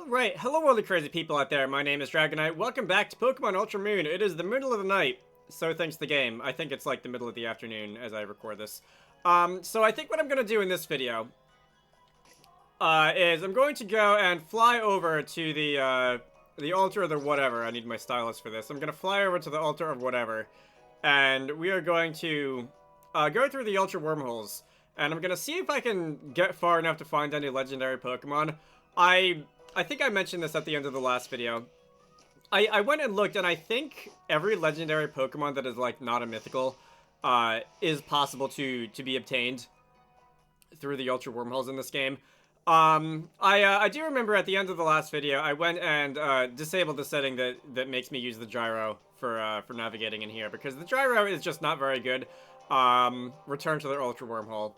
Alright, hello all the crazy people out there, my name is Dragonite, welcome back to Pokemon Ultra Moon. It is the middle of the night, so thanks to the game. I think it's like the middle of the afternoon as I record this. So I think what I'm gonna do in this video, is I'm going to go and fly over to the altar of the whatever. I need my stylus for this. I'm gonna fly over to the altar of whatever, and we are going to, go through the Ultra Wormholes, and I'm gonna see if I can get far enough to find any legendary Pokemon. I think I mentioned this at the end of the last video. I went and looked, and I think every legendary Pokemon that is, like, not a mythical, is possible to be obtained through the Ultra Wormholes in this game. I do remember at the end of the last video, I went and, disabled the setting that makes me use the gyro for navigating in here, because the gyro is just not very good. Return to the Ultra Wormhole.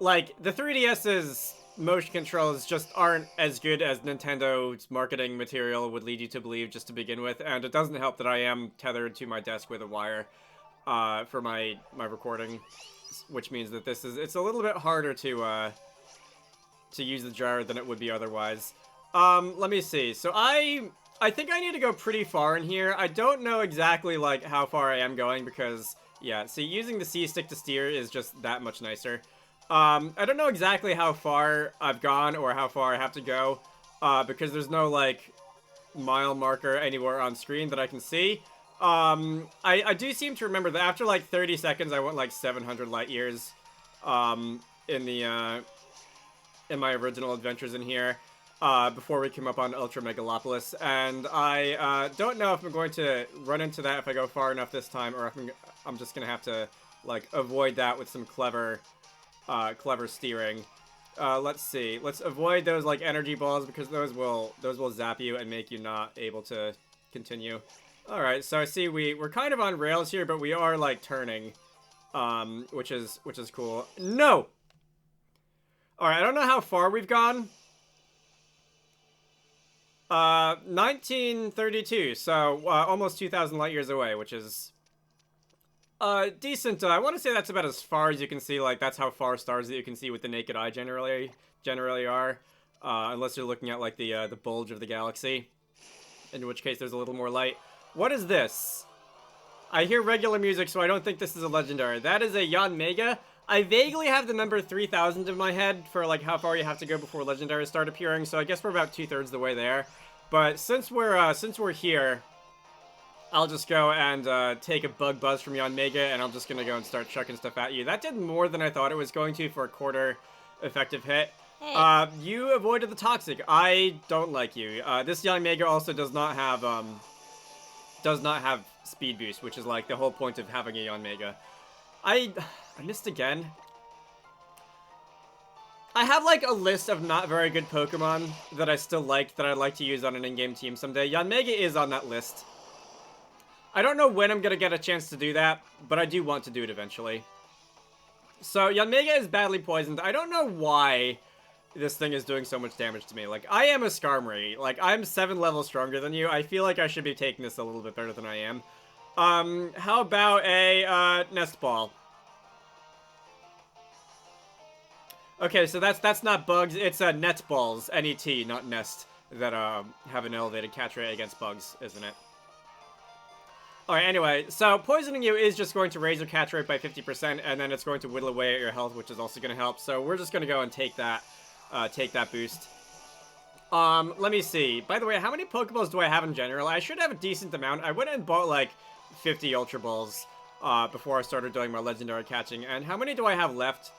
Like, the 3DS's motion controls just aren't as good as Nintendo's marketing material would lead you to believe just to begin with, and it doesn't help that I am tethered to my desk with a wire for my recording, which means that it's a little bit harder to use the gyro than it would be otherwise. Let me see. So I think I need to go pretty far in here. I don't know exactly, like, how far I am going because, yeah, see, using the C-stick to steer is just that much nicer. I don't know exactly how far I've gone or how far I have to go, because there's no, like, mile marker anywhere on screen that I can see. I do seem to remember that after, like, 30 seconds, I went, like, 700 light years, in my original adventures in here, before we came up on Ultra Megalopolis, and I, don't know if I'm going to run into that if I go far enough this time, or if I'm just gonna have to, like, avoid that with some clever steering. Let's see. Let's avoid those, like, energy balls, because those will zap you and make you not able to continue. Alright, so I see we're kind of on rails here, but we are, like, turning, which is cool. No! Alright, I don't know how far we've gone. 1932, so, almost 2,000 light years away, which is decent. I want to say that's about as far as you can see. Like, that's how far stars that you can see with the naked eye generally are. Unless you're looking at, like, the bulge of the galaxy. In which case, there's a little more light. What is this? I hear regular music, so I don't think this is a legendary. That is a Yanmega. I vaguely have the number 3,000 in my head for, like, how far you have to go before legendaries start appearing, so I guess we're about 2/3 the way there. But since we're here, I'll just go and take a bug buzz from Yanmega, and I'm just gonna go and start chucking stuff at you. That did more than I thought it was going to for a quarter effective hit. Hey. You avoided the toxic. I don't like you. This Yanmega also does not have speed boost, which is like the whole point of having a Yanmega. I missed again. I have, like, a list of not very good Pokemon that I still like, that I'd like to use on an in-game team someday. Yanmega is on that list. I don't know when I'm gonna get a chance to do that, but I do want to do it eventually. So, Yanmega is badly poisoned. I don't know why this thing is doing so much damage to me. Like, I am a Skarmory. Like, I'm 7 levels stronger than you. I feel like I should be taking this a little bit better than I am. How about a, Nest Ball? Okay, so that's not bugs, it's, Net Balls, N-E-T, not Nest, that, have an elevated catch rate against bugs, isn't it? Alright, anyway, so poisoning you is just going to raise your catch rate by 50%, and then it's going to whittle away at your health, which is also going to help, so we're just going to go and take that boost. Let me see. By the way, how many Pokeballs do I have in general? I should have a decent amount. I went and bought, like, 50 Ultra Balls, before I started doing my legendary catching, and how many do I have left?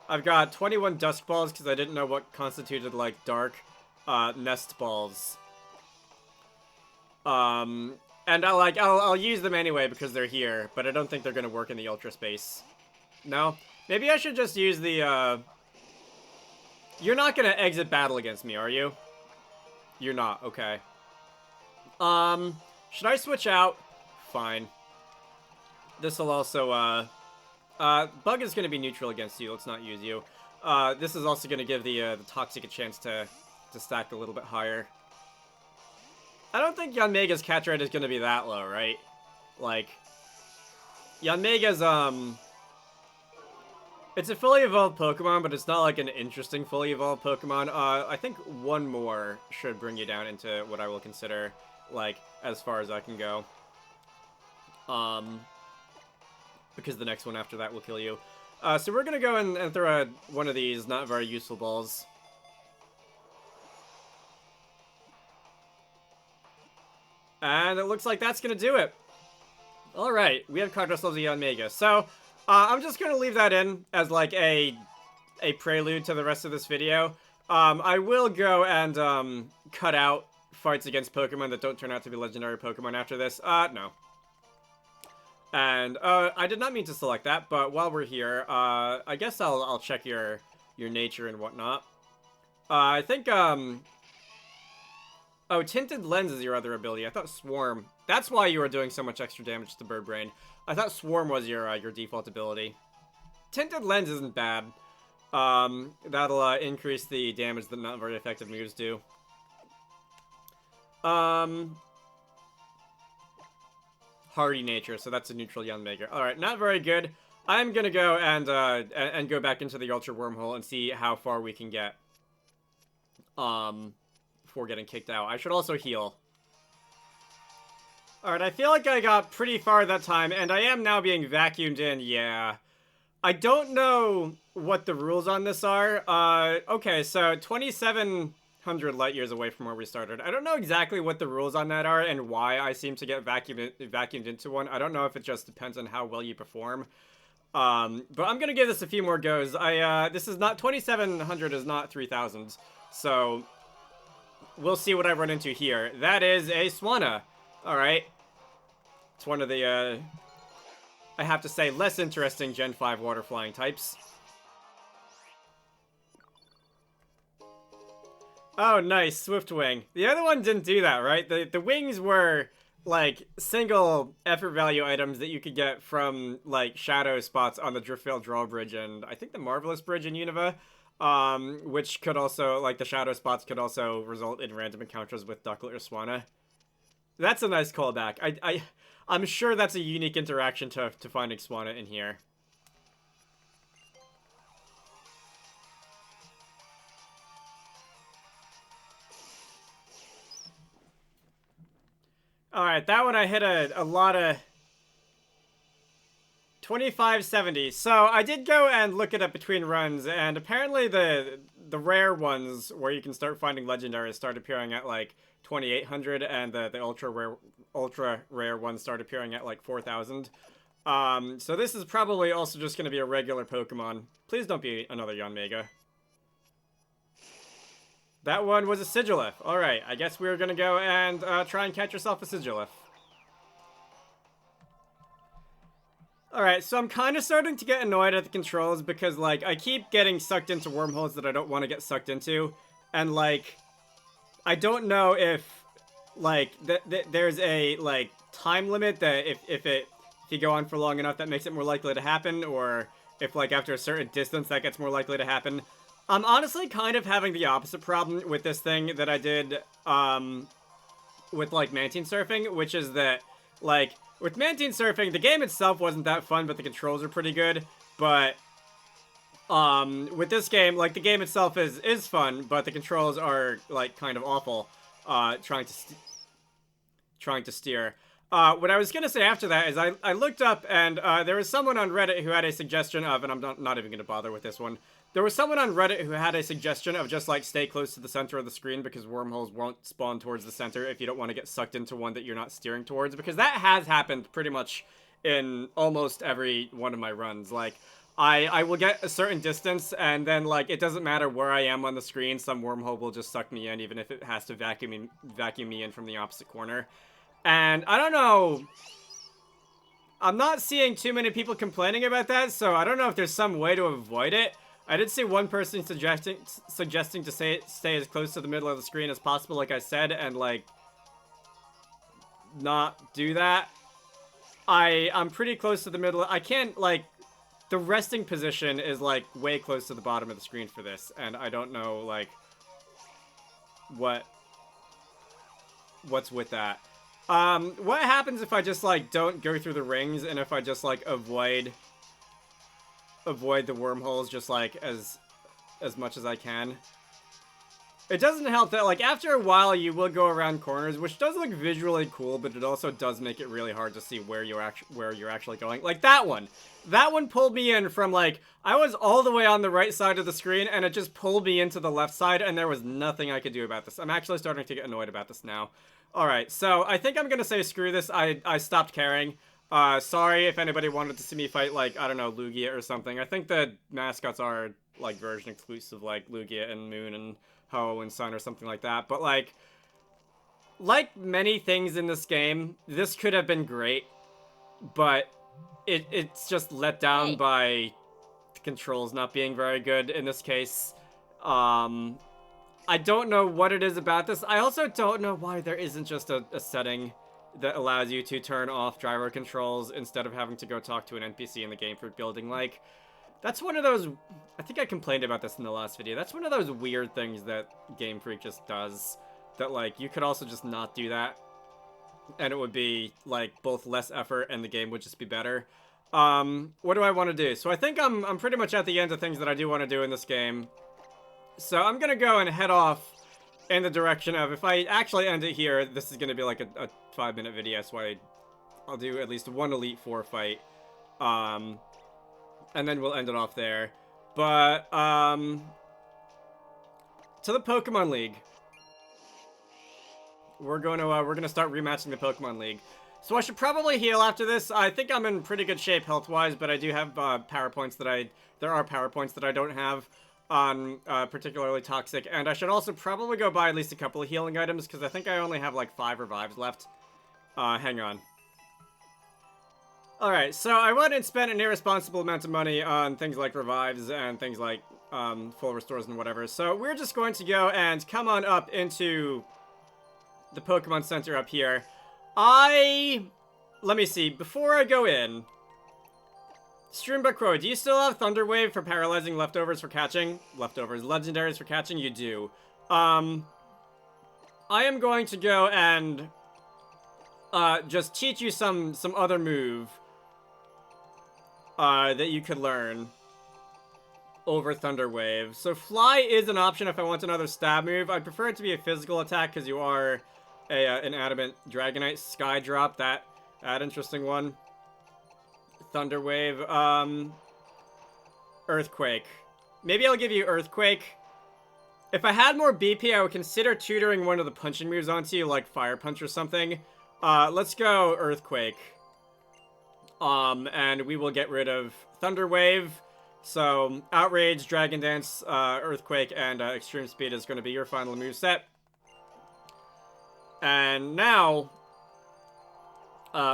I've got 21 Dusk Balls, because I didn't know what constituted, like, dark, Nest Balls. And I'll use them anyway because they're here, but I don't think they're gonna work in the Ultra space. No? Maybe I should just use the, You're not gonna exit battle against me, are you? You're not, okay. Should I switch out? Fine. This'll also, Bug is gonna be neutral against you, let's not use you. This is also gonna give the Toxic a chance to stack a little bit higher. I don't think Yanmega's catch rate is gonna be that low, right? Like, Yanmega's, It's a fully evolved Pokemon, but it's not like an interesting fully evolved Pokemon. I think one more should bring you down into what I will consider, like, as far as I can go. Because the next one after that will kill you. So we're gonna go and throw one of these not very useful balls. And it looks like that's gonna do it. Alright, we have carved ourselves a Yanmega. So, I'm just gonna leave that in as like a prelude to the rest of this video. I will go and cut out fights against Pokemon that don't turn out to be legendary Pokemon after this. No. And I did not mean to select that, but while we're here, I guess I'll check your nature and whatnot. I think oh, Tinted Lens is your other ability. I thought Swarm. That's why you were doing so much extra damage to Bird Brain. I thought Swarm was your default ability. Tinted Lens isn't bad. That'll increase the damage that not very effective moves do. Hardy Nature, so that's a neutral Yanmega. Alright, not very good. I'm gonna go and go back into the Ultra Wormhole and see how far we can get. Before getting kicked out. I should also heal. Alright, I feel like I got pretty far that time, and I am now being vacuumed in, yeah. I don't know what the rules on this are. Okay, so 2,700 light years away from where we started. I don't know exactly what the rules on that are and why I seem to get vacuumed into one. I don't know if it just depends on how well you perform. But I'm gonna give this a few more goes. This is not, 2,700 is not 3,000, so we'll see what I run into here. That is a Swanna. Alright. It's one of the, I have to say, less interesting Gen 5 water flying types. Oh, nice. Swiftwing. The other one didn't do that, right? The wings were, like, single effort value items that you could get from, like, shadow spots on the Driftveil Drawbridge and I think the Marvelous Bridge in Unova. Which could also, like, the shadow spots could also result in random encounters with Ducklet or Swanna. That's a nice callback. I'm sure that's a unique interaction to finding Swanna in here. Alright, that one I hit a lot of 2570. So I did go and look it up between runs, and apparently the rare ones where you can start finding legendaries start appearing at like 2800, and the ultra rare ones start appearing at like 4000. So this is probably also just going to be a regular Pokemon. Please don't be another Yanmega. That one was a Sigilif. Alright, I guess we're gonna go and try and catch yourself a Sigilif. Alright, so I'm kind of starting to get annoyed at the controls because, like, I keep getting sucked into wormholes that I don't want to get sucked into. And, like, I don't know if, like, there's a, like, time limit that if you go on for long enough that makes it more likely to happen, or if, like, after a certain distance that gets more likely to happen. I'm honestly kind of having the opposite problem with this thing that I did, with, like, Mantine Surfing, which is that, like, with Mantine Surfing, the game itself wasn't that fun, but the controls are pretty good. But, with this game, like, the game itself is fun, but the controls are, like, kind of awful, trying to steer. What I was gonna say after that is I looked up, and, there was someone on Reddit who had a suggestion of, and I'm not even gonna bother with this one. There was someone on Reddit who had a suggestion of just, like, stay close to the center of the screen because wormholes won't spawn towards the center if you don't want to get sucked into one that you're not steering towards. Because that has happened pretty much in almost every one of my runs. Like, I will get a certain distance, and then, like, it doesn't matter where I am on the screen, some wormhole will just suck me in, even if it has to vacuum me in from the opposite corner. And I don't know, I'm not seeing too many people complaining about that, so I don't know if there's some way to avoid it. I did see one person suggesting to stay as close to the middle of the screen as possible, like I said, and, like, not do that. I'm pretty close to the middle. I can't, like, the resting position is, like, way close to the bottom of the screen for this, and I don't know, like, what's with that. What happens if I just, like, don't go through the rings, and if I just, like, avoid avoid the wormholes just, like, as much as I can. It doesn't help that, like, after a while you will go around corners, which does look visually cool, but it also does make it really hard to see where you're actually going. Like that one. That one pulled me in from, like, I was all the way on the right side of the screen, and it just pulled me into the left side, and there was nothing I could do about this. I'm actually starting to get annoyed about this now. Alright, so I think I'm gonna say screw this. I stopped caring. Sorry if anybody wanted to see me fight, like, I don't know, Lugia or something. I think the mascots are, like, version exclusive, like Lugia and Moon and Ho and Sun or something like that. But, like many things in this game, this could have been great, but it's just let down by the controls not being very good in this case. I don't know what it is about this. I also don't know why there isn't just a setting that allows you to turn off gyro controls instead of having to go talk to an NPC in the game for building. Like, that's one of those... I think I complained about this in the last video. That's one of those weird things that Game Freak just does. That, like, you could also just not do that. And it would be, like, both less effort and the game would just be better. What do I want to do? So I think I'm pretty much at the end of things that I do want to do in this game. So I'm gonna go and head off in the direction of... If I actually end it here, this is gonna be like a 5-minute video, so I'll do at least one Elite Four fight. And then we'll end it off there. But, to the Pokemon League. We're gonna start rematching the Pokemon League. So I should probably heal after this. I think I'm in pretty good shape health-wise, but I do have power points that there are power points that I don't have on particularly Toxic. And I should also probably go buy at least a couple of healing items, because I think I only have like 5 revives left. Hang on. Alright, so I went and spent an irresponsible amount of money on things like revives and things like full restores and whatever. So we're just going to go and come on up into the Pokemon Center up here. Let me see, before I go in... Streambuck Crow, do you still have Thunder Wave for paralyzing leftovers for catching? Leftovers. Legendaries for catching? You do. I am going to go and just teach you some other move that you could learn over Thunder Wave. So Fly is an option if I want another stab move. I prefer it to be a physical attack because you are an adamant Dragonite. Sky Drop, that interesting one. Thunder Wave, Earthquake. Maybe I'll give you Earthquake. If I had more BP, I would consider tutoring one of the punching moves onto you, like Fire Punch or something. Let's go Earthquake. And we will get rid of Thunder Wave. So, Outrage, Dragon Dance, Earthquake, and Extreme Speed is going to be your final moveset. And now...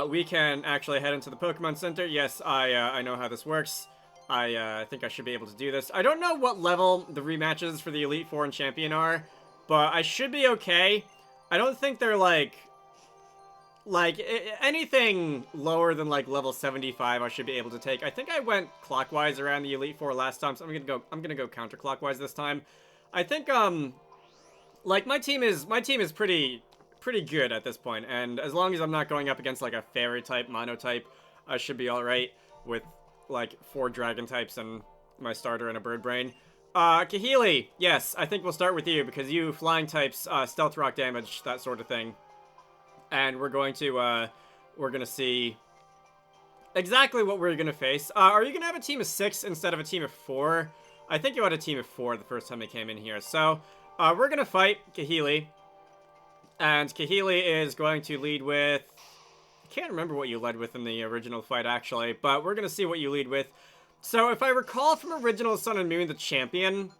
we can actually head into the Pokemon Center. Yes, I know how this works. I think I should be able to do this. I don't know what level the rematches for the Elite Four and Champion are, but I should be okay. I don't think they're like anything lower than like level 75 I should be able to take. I think I went clockwise around the Elite Four last time, so I'm gonna go counterclockwise this time. I think like my team is pretty good at this point, and as long as I'm not going up against like a fairy type, mono type, I should be alright with like 4 dragon types and my starter and a bird brain. Kahili, yes, I think we'll start with you because you flying types, stealth rock damage, that sort of thing. And we're going to see exactly what we're gonna face. Are you gonna have a team of 6 instead of a team of 4? I think you had a team of 4 the first time they came in here. So, we're gonna fight Kahili. And Kahili is going to lead with... I can't remember what you led with in the original fight, actually. But we're going to see what you lead with. So, if I recall from original Sun and Moon, the champion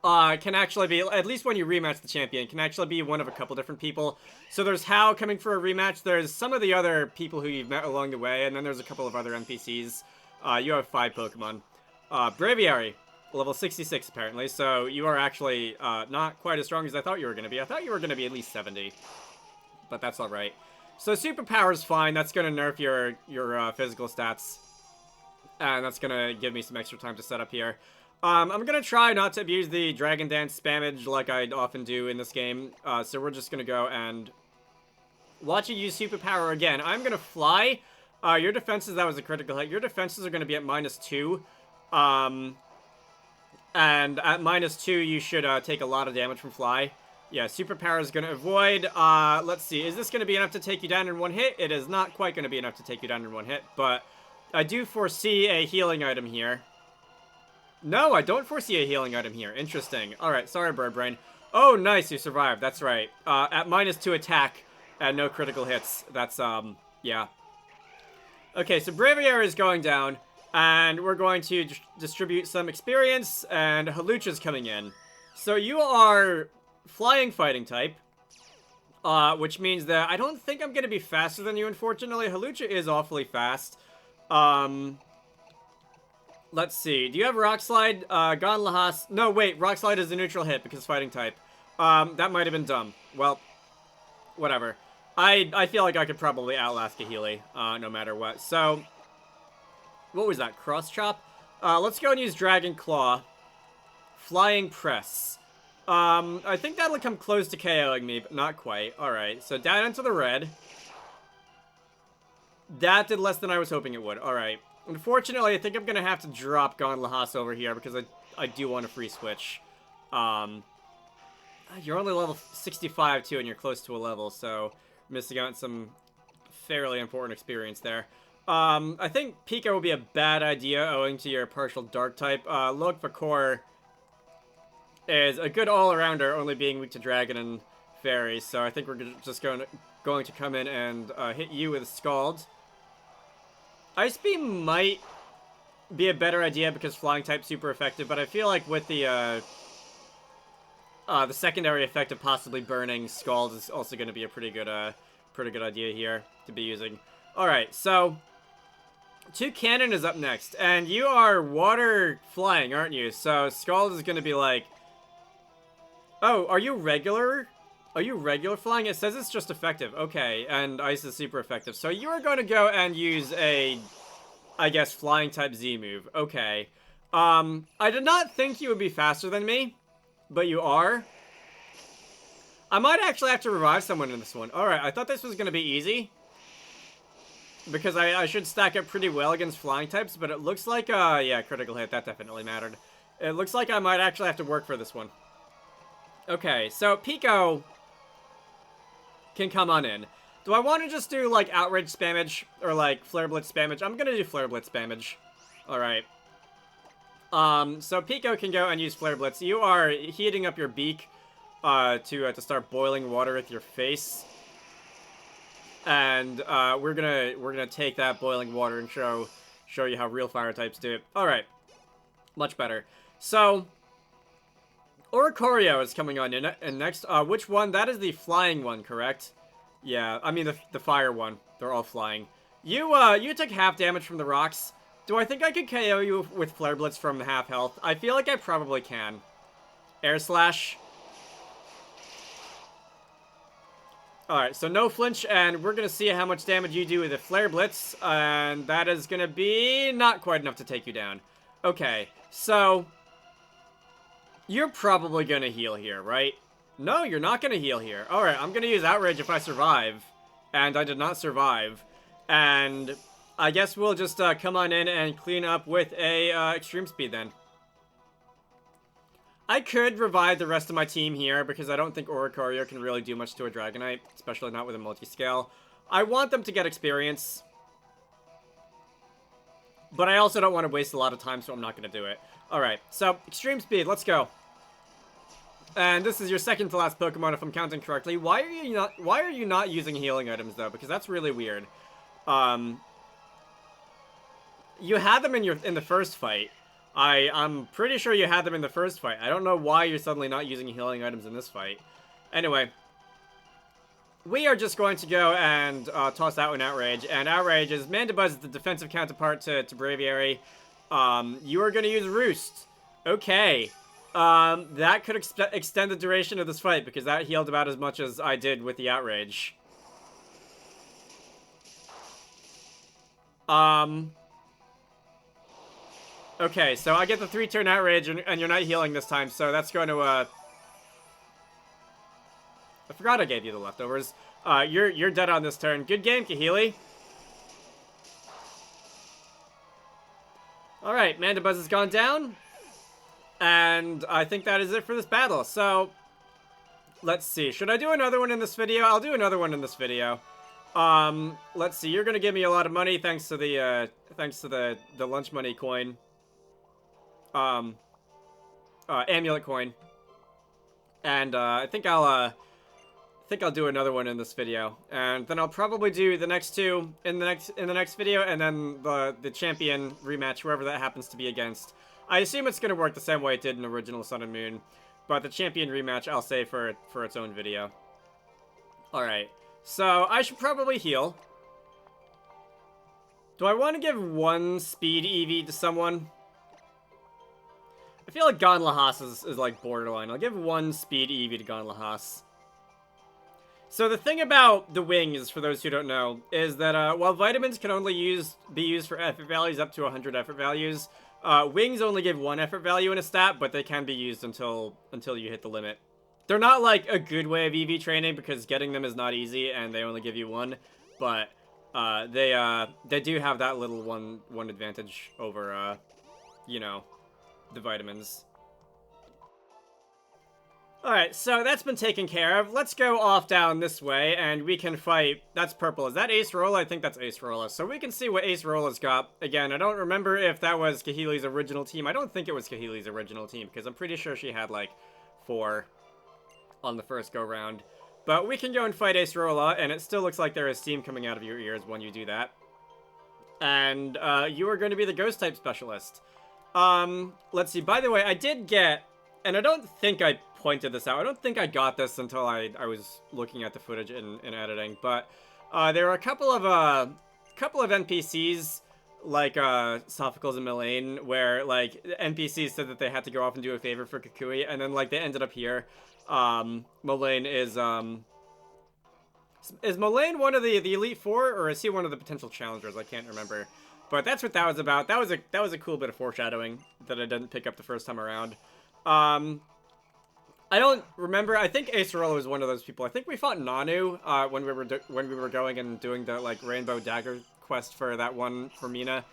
can actually be... At least when you rematch the champion, can actually be one of a couple different people. So there's Hao coming for a rematch. There's some of the other people who you've met along the way. And then there's a couple of other NPCs. You have 5 Pokemon. Braviary. Level 66, apparently, so you are actually not quite as strong as I thought you were going to be. I thought you were going to be at least 70, but that's alright. So Superpower's fine. That's going to nerf your physical stats, and that's going to give me some extra time to set up here. I'm going to try not to abuse the Dragon Dance spammage like I often do in this game, so we're just going to go and watch you use Superpower again. I'm going to fly. Your defenses, that was a critical hit. Your defenses are going to be at -2. And at -2, you should take a lot of damage from Fly. Yeah, Superpower is going to avoid. Let's see. Is this going to be enough to take you down in one hit? It is not quite going to be enough to take you down in one hit, but I do foresee a healing item here. No, I don't foresee a healing item here. Interesting. Alright, sorry, Bird Brain. Oh, nice, you survived. That's right. At -2 attack and no critical hits. That's, yeah. Okay, so Braviary is going down, and we're going to distribute some experience, and Halucha's coming in. So you are flying fighting type, which means that I don't think I'm going to be faster than you, unfortunately. Halucha is awfully fast. Let's see. Do you have Rock Slide? Gon Lahas. No, wait. Rock Slide is a neutral hit because fighting type. That might have been dumb. Well, whatever. I feel like I could probably outlast Kahili, no matter what. So, what was that? Cross Chop? Let's go and use Dragon Claw. Flying Press. I think that'll come close to KOing me, but not quite. Alright, so down into the red. That did less than I was hoping it would. Alright. Unfortunately, I think I'm going to have to drop Gon Lahas over here because I do want a free switch. You're only level 65 too, and you're close to a level, so missing out on some fairly important experience there. I think Pika would be a bad idea owing to your partial dark type. Look, Vakor is a good all-arounder, only being weak to Dragon and Fairies, so I think we're just going to come in and hit you with Scald. Ice Beam might be a better idea because Flying type's super effective, but I feel like with the secondary effect of possibly burning, Scald is also going to be a pretty good idea here to be using. Alright, so 2 Cannon is up next, and you are water flying, aren't you? So Scald is going to be like... Oh, are you regular? Are you regular flying? It says it's just effective. Okay, and Ice is super effective. So you are going to go and use a, I guess, flying type Z move. Okay. I did not think you would be faster than me, but you are. I might actually have to revive someone in this one. Alright, I thought this was going to be easy, because I should stack up pretty well against flying types, but it looks like, yeah, critical hit. That definitely mattered. It looks like I might actually have to work for this one. Okay, so Pico can come on in. Do I want to just do, like, Outrage Spammage? Or, like, Flare Blitz Spammage? I'm gonna do Flare Blitz Spammage. Alright. So Pico can go and use Flare Blitz. You are heating up your beak to start boiling water with your face. And we're gonna take that boiling water and show you how real fire types do it. Alright. Much better. So Oricorio is coming on in next. Which one? That is the flying one, correct? Yeah, I mean the fire one. They're all flying. You took half damage from the rocks. Do I think I could KO you with Flare Blitz from half health? I feel like I probably can. Air Slash. Alright, so no flinch, and we're gonna see how much damage you do with a Flare Blitz, and that is gonna be not quite enough to take you down. Okay, so you're probably gonna heal here, right? No, you're not gonna heal here. Alright, I'm gonna use Outrage if I survive. And I did not survive. And I guess we'll just come on in and clean up with a Extreme Speed then. I could revive the rest of my team here because I don't think Oricorio can really do much to a Dragonite, especially not with a multi-scale. I want them to get experience, but I also don't want to waste a lot of time, so I'm not going to do it. Alright, so Extreme Speed, let's go. And this is your second to last Pokemon, if I'm counting correctly. Why are you not using healing items though? Because that's really weird. You had them in the first fight. I'm pretty sure you had them in the first fight. I don't know why you're suddenly not using healing items in this fight. Anyway, we are just going to go and toss out an Outrage. And Outrage is Mandibuzz, the defensive counterpart to Braviary. You are going to use Roost. Okay. That could extend the duration of this fight, because that healed about as much as I did with the Outrage. Okay, so I get the 3-turn Outrage, and you're not healing this time, so that's going to, I forgot I gave you the leftovers. You're dead on this turn. Good game, Kahili. Alright, Mandibuzz has gone down. And I think that is it for this battle. So, let's see. Should I do another one in this video? I'll do another one in this video. Let's see. You're gonna give me a lot of money thanks to the lunch money coin. Amulet coin. And, I think I'll do another one in this video. And then I'll probably do the next two in the next video, and then the champion rematch, whoever that happens to be against. I assume it's gonna work the same way it did in original Sun and Moon, but the champion rematch I'll save for its own video. Alright, so I should probably heal. Do I want to give one speed EV to someone? I feel like Gonlahas is like borderline. I'll give one speed EV to Gonlahas. So the thing about the wings, for those who don't know, is that while vitamins can only be used for effort values up to 100 effort values, wings only give 1 effort value in a stat, but they can be used until you hit the limit. They're not like a good way of EV training because getting them is not easy and they only give you 1, but they do have that little one advantage over you know, the vitamins. Alright, so that's been taken care of. Let's go off down this way, and we can fight... That's purple. Is that Acerola? I think that's Acerola. So we can see what Acerola's got. Again, I don't remember if that was Kahili's original team. I don't think it was Kahili's original team, because I'm pretty sure she had, like, 4 on the first go-round. But we can go and fight Acerola, and it still looks like there is steam coming out of your ears when you do that. And, you are going to be the Ghost-type specialist. Let's see. By the way, I did get... And I don't think I pointed this out. I don't think I got this until I was looking at the footage in editing. But there are a couple of NPCs, like Sophocles and Mullane, where like NPCs said that they had to go off and do a favor for Kukui, and then like they ended up here. Mullane is Mullane one of the Elite Four, or is he one of the potential challengers? I can't remember. But that's what that was about. That was a cool bit of foreshadowing that I didn't pick up the first time around. I don't remember. I think Acerola was one of those people. I think we fought Nanu when we were going and doing the like Rainbow Dagger quest for that one for Mina,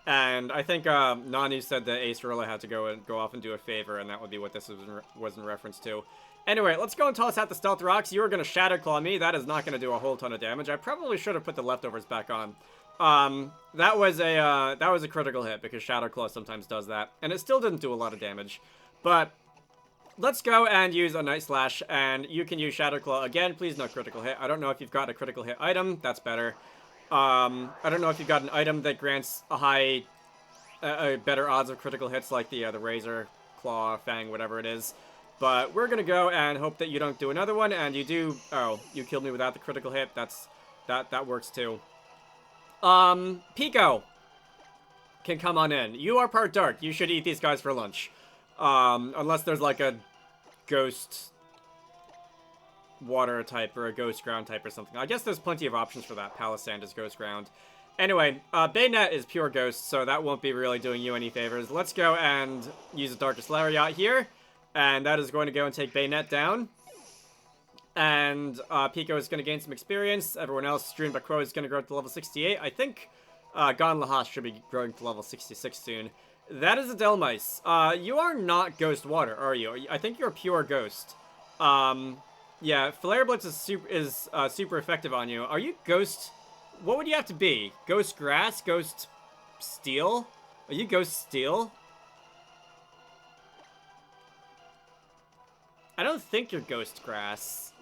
and I think Nanu said that Acerola had to go off and do a favor, and that would be what this was in reference to. Anyway, let's go and toss out the Stealth Rocks. You are going to Shadow Claw me. That is not going to do a whole ton of damage. I probably should have put the leftovers back on. That was a critical hit because Shadow Claw sometimes does that, and it still didn't do a lot of damage. But let's go and use a Night Slash, and you can use Shadow Claw again. Please, no critical hit. I don't know if you've got a critical hit item. That's better. I don't know if you've got an item that grants a better odds of critical hits, like the Razor, Claw, Fang, whatever it is. But we're gonna go and hope that you don't do another one, and you do. Oh, you killed me without the critical hit. That works too. Pico can come on in. You are part dark. You should eat these guys for lunch. Unless there's like a ghost water type or a ghost ground type or something. I guess there's plenty of options for that. Palisand is ghost ground. Anyway, Baynet is pure ghost, so that won't be really doing you any favors. Let's go and use a Darkest Lariat here, and that is going to go and take Baynet down. And Pico is going to gain some experience. Everyone else, Strewn Bakro is going to grow to level 68. I think Gonlahas should be growing to level 66 soon. That is a Delmice. You are not Ghost Water, are you? I think you're pure Ghost. Yeah, Flare Blitz is super effective on you. Are you Ghost? What would you have to be? Ghost Grass? Ghost Steel? Are you Ghost Steel? I don't think you're Ghost Grass.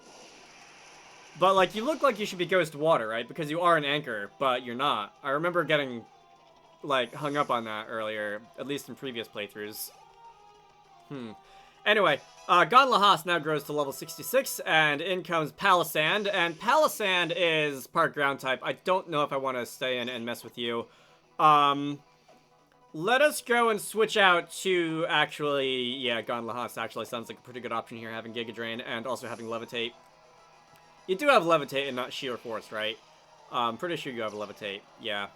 But, like, you look like you should be Ghost Water, right? Because you are an Anchor, but you're not. I remember getting... like, hung up on that earlier, at least in previous playthroughs. Anyway, Gonlahas now grows to level 66, and in comes Palisand, and Palisand is part ground type. I don't know if I want to stay in and mess with you. Let us go and switch out to, actually, yeah, Gonlahas actually sounds like a pretty good option here, having Giga Drain and also having Levitate. You do have Levitate and not Sheer Force, right? I'm pretty sure you have Levitate, yeah.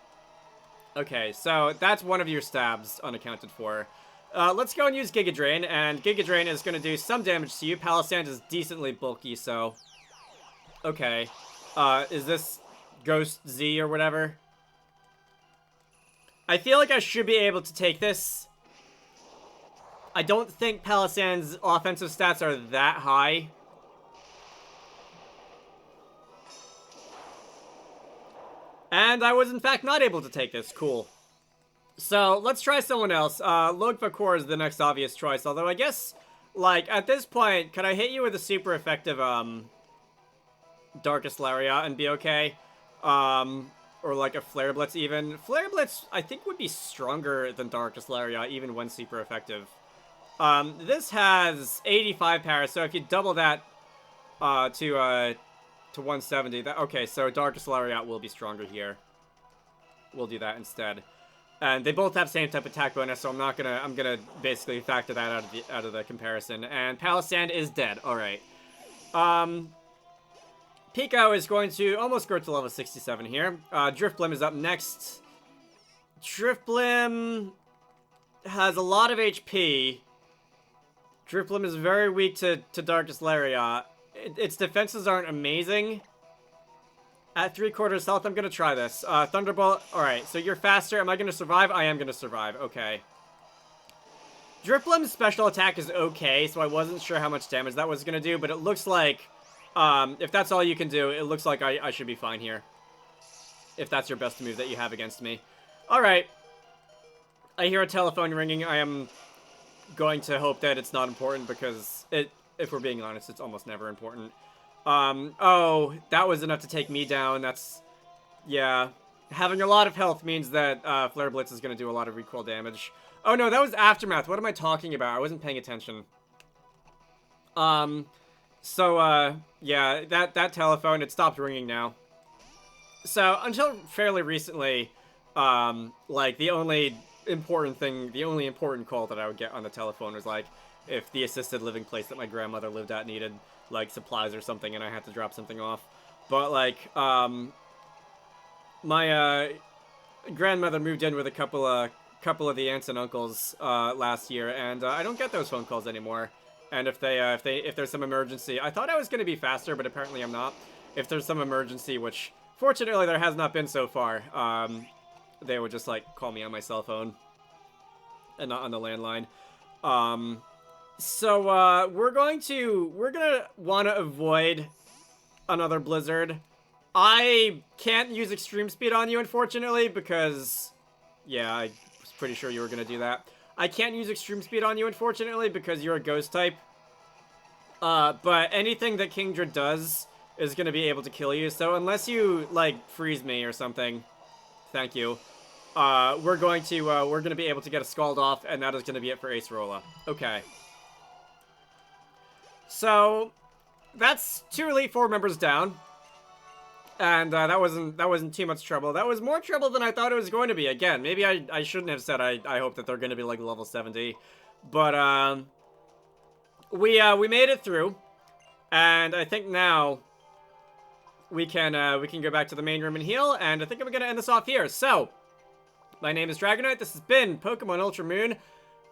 Okay, so that's one of your stabs unaccounted for. Let's go and use Giga Drain, and Giga Drain is going to do some damage to you. Palisand is decently bulky, so... Okay. Is this Ghost Z or whatever? I feel like I should be able to take this. I don't think Palisand's offensive stats are that high. And I was, in fact, not able to take this. Cool. So, let's try someone else. Logvakor is the next obvious choice. Although, I guess, like, at this point, could I hit you with a super effective, Darkest Lariat and be okay? Or like a Flare Blitz even. Flare Blitz, I think, would be stronger than Darkest Lariat, even when super effective. This has 85 power, so if you double that, to 170, okay, so Darkest Lariat will be stronger here. We'll do that instead. And they both have same type attack bonus, so I'm gonna basically factor that out of the comparison. And Palisand is dead. Alright. Pico is going to almost grow to level 67 here. Driftblim is up next. Driftblim has a lot of HP. Driftblim is very weak to Darkest Lariat. Its defenses aren't amazing. At 3/4 health, I'm going to try this. Thunderbolt. Alright, so you're faster. Am I going to survive? I am going to survive. Okay. Drifblim's special attack is okay, so I wasn't sure how much damage that was going to do, but it looks like, if that's all you can do, it looks like I should be fine here. If that's your best move that you have against me. Alright. I hear a telephone ringing. I am going to hope that it's not important, because if we're being honest, it's almost never important. Oh, that was enough to take me down. That's, yeah. Having a lot of health means that, Flare Blitz is gonna do a lot of recoil damage. Oh no, that was Aftermath. What am I talking about? I wasn't paying attention. Yeah, that telephone, it stopped ringing now. So, until fairly recently, like, the only important call that I would get on the telephone was, like, if the assisted living place that my grandmother lived at needed, like, supplies or something, and I had to drop something off. But, like, my, grandmother moved in with a couple of the aunts and uncles, last year, and, I don't get those phone calls anymore. And if there's some emergency, I thought I was gonna be faster, but apparently I'm not. If there's some emergency, which, fortunately, there has not been so far, they would just, like, call me on my cell phone, and not on the landline. So, we're gonna want to avoid another blizzard. I can't use extreme speed on you, unfortunately, because, yeah, I was pretty sure you were gonna do that. I can't use extreme speed on you, unfortunately, because you're a ghost type. But anything that Kingdra does is gonna be able to kill you, so unless you, like, freeze me or something, thank you, we're gonna be able to get a Scald off, and that is gonna be it for Acerola. Okay. So, that's 2 Elite Four members down. And, that wasn't too much trouble. That was more trouble than I thought it was going to be. Again, maybe I shouldn't have said I hope that they're gonna be, like, level 70. But, we made it through. And I think now we can go back to the main room and heal, and I think I'm gonna end this off here. So, my name is Dragonite, this has been Pokemon Ultra Moon.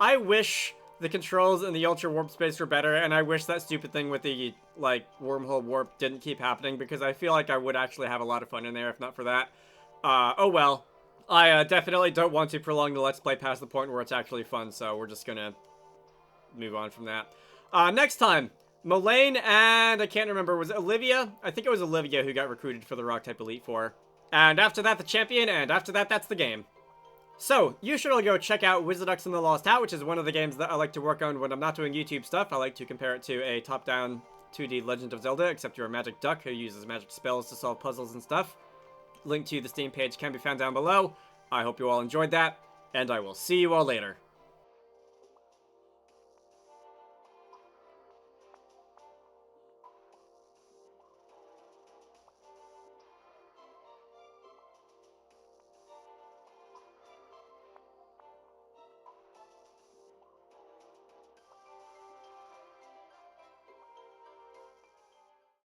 I wish the controls in the Ultra Warp space were better, and I wish that stupid thing with the, like, wormhole warp didn't keep happening, because I feel like I would actually have a lot of fun in there if not for that. Oh well. I definitely don't want to prolong the Let's Play past the point where it's actually fun, so we're just gonna move on from that. Next time, Mullane and I can't remember, was it Olivia? I think it was Olivia who got recruited for the Rock-type Elite Four. And after that, the champion, and after that, that's the game. So, you should all go check out Wizarducks and the Lost Hat, which is one of the games that I like to work on when I'm not doing YouTube stuff. I like to compare it to a top-down 2D Legend of Zelda, except you're a magic duck who uses magic spells to solve puzzles and stuff. Link to the Steam page can be found down below. I hope you all enjoyed that, and I will see you all later.